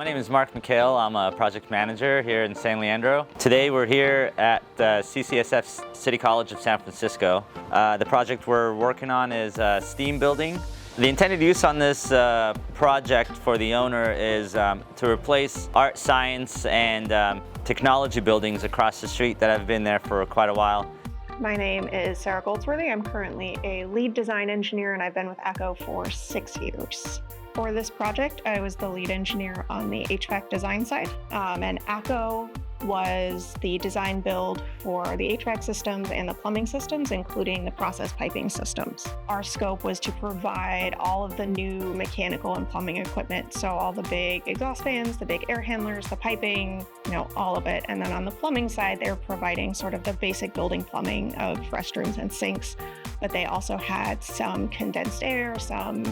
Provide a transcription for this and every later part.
My name is Mark McHale. I'm a project manager here in San Leandro. Today we're here at CCSF City College of San Francisco. The project we're working on is a STEAM building. The intended use on this project for the owner is to replace art, science, and technology buildings across the street that have been there for quite a while. My name is Sarah Goldsworthy. I'm currently a lead design engineer and I've been with ACCO for 6 years. For this project, I was the lead engineer on the HVAC design side, and ACCO was the design build for the HVAC systems and the plumbing systems, including the process piping systems. Our scope was to provide all of the new mechanical and plumbing equipment, so all the big exhaust fans, the big air handlers, the piping, all of it. And then on the plumbing side, they're providing sort of the basic building plumbing of restrooms and sinks, but they also had some condensed air, some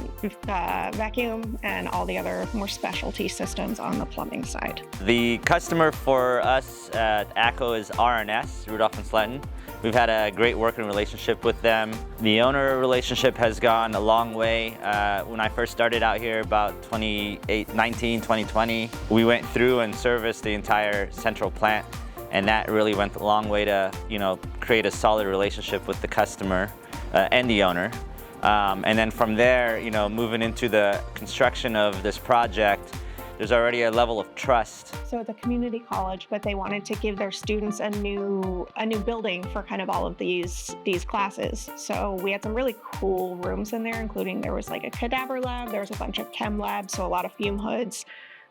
vacuum, and all the other more specialty systems on the plumbing side. The customer for us at ACCO is RNS, Rudolph and Sletten. We've had a great working relationship with them. The owner relationship has gone a long way. When I first started out here about 2020, we went through and serviced the entire central plant, and that really went a long way to create a solid relationship with the customer and the owner. And then from there, moving into the construction of this project, there's already a level of trust. So it's a community college, but they wanted to give their students a new building for kind of all of these classes. So we had some really cool rooms in there, including there was like a cadaver lab, there was a bunch of chem labs, so a lot of fume hoods.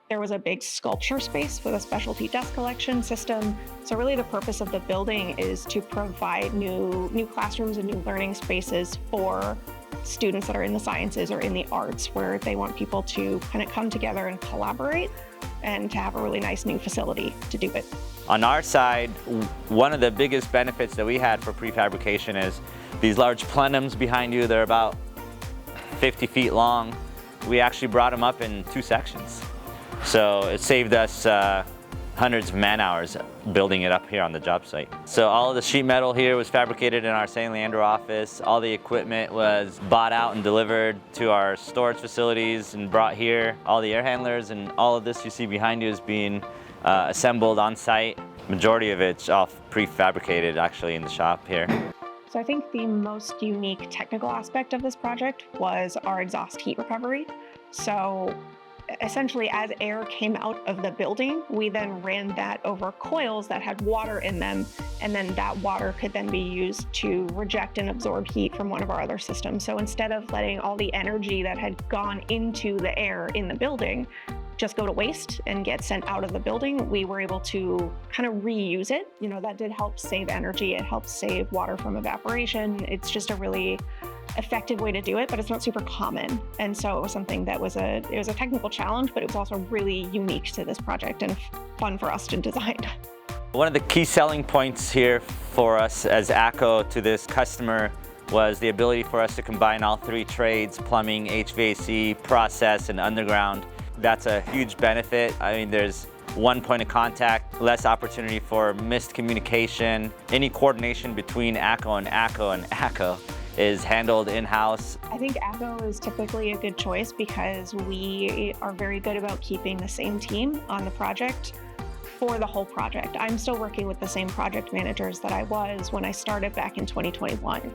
There was a big sculpture space with a specialty dust collection system. So really the purpose of the building is to provide new classrooms and new learning spaces for students that are in the sciences or in the arts, where they want people to kind of come together and collaborate and to have a really nice new facility to do it. On our side, one of the biggest benefits that we had for prefabrication is these large plenums behind you. They're about 50 feet long. We actually brought them up in 2 sections. So it saved us hundreds of man hours building it up here on the job site. So all of the sheet metal here was fabricated in our San Leandro office. All the equipment was bought out and delivered to our storage facilities and brought here. All the air handlers and all of this you see behind you is being assembled on site. Majority of it's all prefabricated actually in the shop here. So I think the most unique technical aspect of this project was our exhaust heat recovery. So essentially, as air came out of the building, we then ran that over coils that had water in them, and then that water could then be used to reject and absorb heat from one of our other systems. So instead of letting all the energy that had gone into the air in the building just go to waste and get sent out of the building, we were able to kind of reuse it. That did help save energy. It helps save water from evaporation. It's just a really effective way to do it, but it's not super common. And so it was something that was a technical challenge, but it was also really unique to this project and fun for us to design. One of the key selling points here for us as ACCO to this customer was the ability for us to combine all 3 trades: plumbing, HVAC, process, and underground. That's a huge benefit. I mean, there's one point of contact, less opportunity for miscommunication. Any coordination between ACCO and ACCO is handled in-house. I think ACCO is typically a good choice because we are very good about keeping the same team on the project for the whole project. I'm still working with the same project managers that I was when I started back in 2021.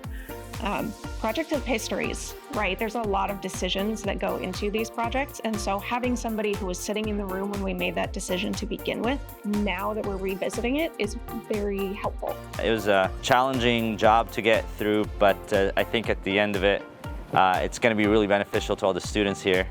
Projects have histories, right? There's a lot of decisions that go into these projects. And so having somebody who was sitting in the room when we made that decision to begin with, now that we're revisiting it, is very helpful. It was a challenging job to get through, but I think at the end of it, it's going to be really beneficial to all the students here.